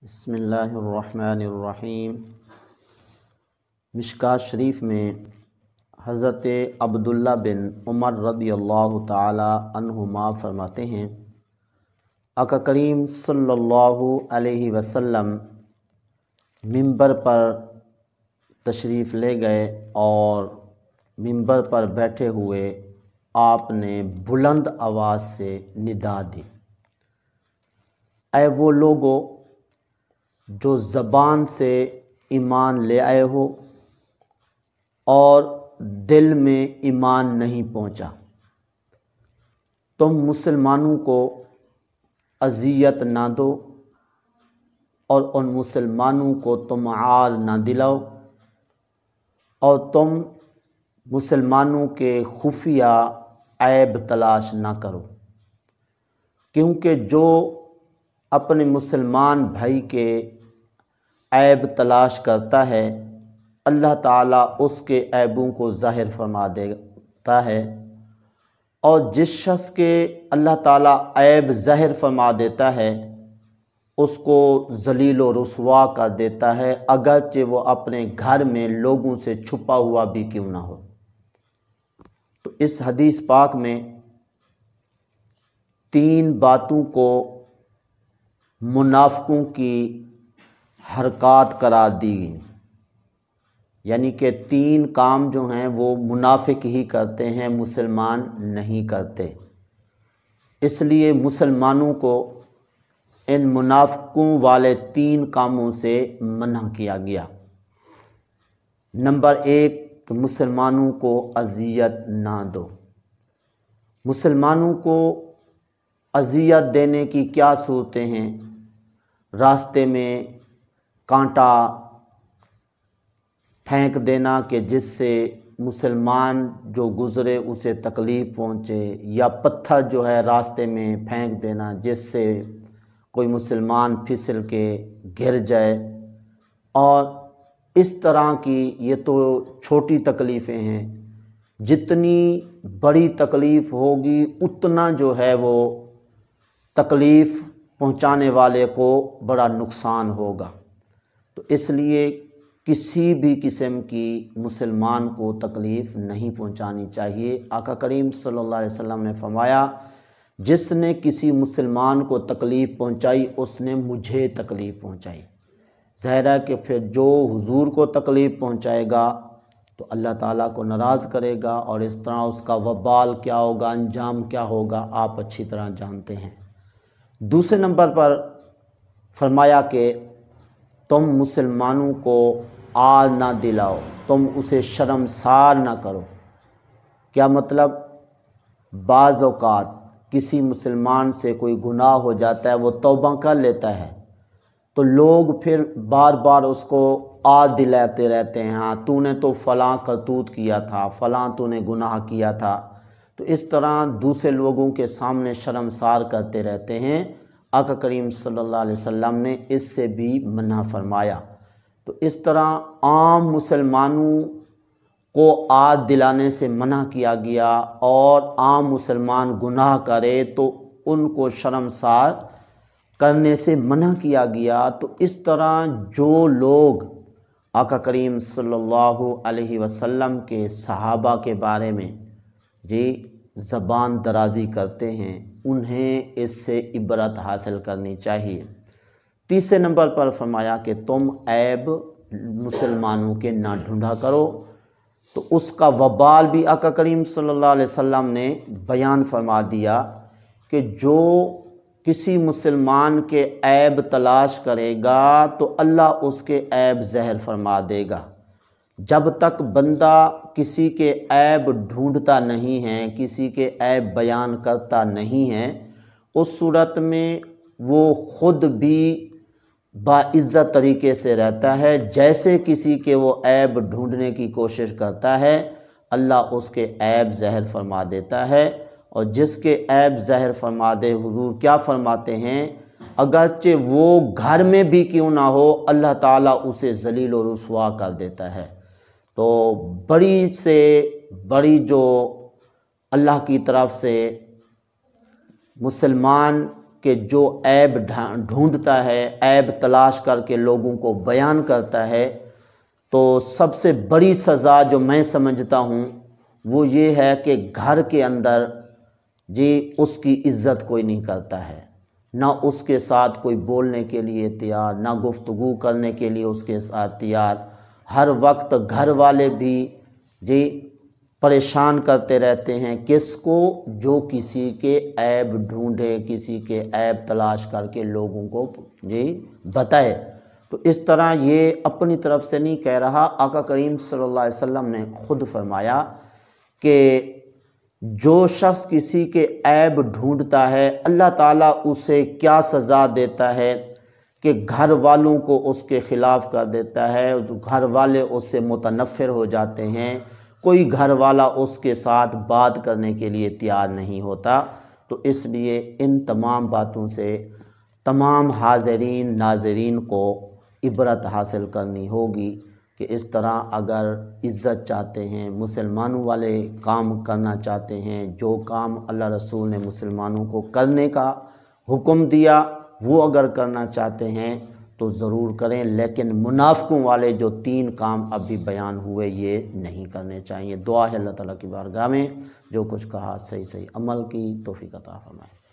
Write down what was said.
بسم اللہ الرحمن الرحیم۔ مشکوٰۃ شریف میں حضرت عبداللہ بن عمر رضی اللہ تعالی عنہما فرماتے ہیں، آقا کریم صلی اللہ علیہ وسلم منبر پر تشریف لے گئے اور منبر پر بیٹھے ہوئے آپ نے بلند آواز سے ندا دی، اے وہ لوگو جو زبان سے ایمان لے آئے ہو اور دل میں ایمان نہیں پہنچا، تم مسلمانوں کو اذیت نہ دو اور ان مسلمانوں کو تم عار نہ دلاؤ، اور تم مسلمانوں کے خفیہ عیب تلاش نہ کرو، کیونکہ جو اپنے مسلمان بھائی کے عیب تلاش کرتا ہے اللہ تعالیٰ اس کے عیبوں کو ظاہر فرما دیتا ہے، اور جس شخص کے اللہ تعالیٰ عیب ظاہر فرما دیتا ہے اس کو ذلیل و رسوا کر دیتا ہے، اگرچہ وہ اپنے گھر میں لوگوں سے چھپا ہوا بھی کیوں نہ ہو۔ تو اس حدیث پاک میں تین باتوں کو منافقوں کی حرکات قرار دی گئی، یعنی کہ تین کام جو ہیں وہ منافق ہی کرتے ہیں، مسلمان نہیں کرتے، اس لیے مسلمانوں کو ان منافقوں والے تین کاموں سے منع کیا گیا۔ نمبر ایک، مسلمانوں کو اذیت نہ دو۔ مسلمانوں کو اذیت دینے کی کیا صورتیں ہیں؟ راستے میں کانٹا پھینک دینا کہ جس سے مسلمان جو گزرے اسے تکلیف پہنچے، یا پتھر جو ہے راستے میں پھینک دینا جس سے کوئی مسلمان پھسل کے گر جائے، اور اس طرح کی یہ تو چھوٹی تکلیفیں ہیں، جتنی بڑی تکلیف ہوگی اتنا جو ہے وہ تکلیف پہنچانے والے کو بڑا نقصان ہوگا، تو اس لیے کسی بھی قسم کی مسلمان کو تکلیف نہیں پہنچانی چاہیے۔ آقا کریم صلی اللہ علیہ وسلم نے فرمایا، جس نے کسی مسلمان کو تکلیف پہنچائی اس نے مجھے تکلیف پہنچائی۔ ظاہر ہے کہ پھر جو حضور کو تکلیف پہنچائے گا تو اللہ تعالیٰ کو ناراض کرے گا، اور اس طرح اس کا وبال کیا ہوگا، انجام کیا ہوگا، آپ اچھی طرح جانتے ہیں۔ دوسرے نمبر پر فرمایا کہ تم مسلمانوں کو عار نہ دلاؤ، تم اسے شرمسار نہ کرو۔ کیا مطلب؟ بعض اوقات کسی مسلمان سے کوئی گناہ ہو جاتا ہے، وہ توبہ کر لیتا ہے تو لوگ پھر بار بار اس کو عار دلاتے رہتے ہیں، ہاں تو نے تو فلاں کرتوت کیا تھا، فلاں تو نے گناہ کیا تھا، تو اس طرح دوسرے لوگوں کے سامنے شرمسار کرتے رہتے ہیں۔ آقا کریم صلی اللہ علیہ وسلم نے اس سے بھی منع فرمایا۔ تو اس طرح عام مسلمانوں کو عار دلانے سے منع کیا گیا، اور عام مسلمان گناہ کرے تو ان کو شرمسار کرنے سے منع کیا گیا۔ تو اس طرح جو لوگ آقا کریم صلی اللہ علیہ وسلم کے صحابہ کے بارے میں زبان درازی کرتے ہیں انہیں اس سے عبرت حاصل کرنی چاہیے۔ تیسرے نمبر پر فرمایا کہ تم عیب مسلمانوں کے نہ ڈھونڈا کرو، تو اس کا وبال بھی آقا کریم صلی اللہ علیہ وسلم نے بیان فرما دیا کہ جو کسی مسلمان کے عیب تلاش کرے گا تو اللہ اس کے عیب ظاہر فرما دے گا۔ جب تک بندہ کسی کے عیب ڈھونڈتا نہیں ہے، کسی کے عیب بیان کرتا نہیں ہے، اس صورت میں وہ خود بھی باعزت طریقے سے رہتا ہے، جیسے کسی کے وہ عیب ڈھونڈنے کی کوشش کرتا ہے اللہ اس کے عیب ظاہر فرما دیتا ہے، اور جس کے عیب ظاہر فرما دے حضور کیا فرماتے ہیں، اگرچہ وہ گھر میں بھی کیوں نہ ہو اللہ تعالیٰ اسے ذلیل و رسوا کر دیتا ہے۔ تو بڑی سے بڑی جو اللہ کی طرف سے مسلمان کہ جو عیب ڈھونڈتا ہے، عیب تلاش کر کے لوگوں کو بیان کرتا ہے، تو سب سے بڑی سزا جو میں سمجھتا ہوں وہ یہ ہے کہ گھر کے اندر جی اس کی عزت کوئی نہیں کرتا ہے، نہ اس کے ساتھ کوئی بولنے کے لیے تیار، نہ گفتگو کرنے کے لیے اس کے ساتھ تیار۔ ہر وقت گھر والے بھی جی پریشان کرتے رہتے ہیں کس کو؟ جو کسی کے عیب ڈھونڈے، کسی کے عیب تلاش کر کے لوگوں کو جی بتائے۔ تو اس طرح یہ اپنی طرف سے نہیں کہہ رہا، آقا کریم صلی اللہ علیہ وسلم نے خود فرمایا کہ جو شخص کسی کے عیب ڈھونڈتا ہے اللہ تعالیٰ اسے کیا سزا دیتا ہے کہ گھر والوں کو اس کے خلاف کر دیتا ہے، گھر والے اس سے متنفر ہو جاتے ہیں، کوئی گھر والا اس کے ساتھ بات کرنے کے لیے تیار نہیں ہوتا۔ تو اس لیے ان تمام باتوں سے تمام حاضرین ناظرین کو عبرت حاصل کرنی ہوگی کہ اس طرح اگر عزت چاہتے ہیں، مسلمانوں والے کام کرنا چاہتے ہیں، جو کام اللہ رسول نے مسلمانوں کو کرنے کا حکم دیا وہ اگر کرنا چاہتے ہیں تو ضرور کریں، لیکن منافقوں والے جو 3 کام ابھی بیان ہوئے یہ نہیں کرنے چاہیے۔ دعا ہے اللہ تعالیٰ کی بارگاہ میں جو کچھ کہا صحیح عمل کی توفیق عطا فرمائے۔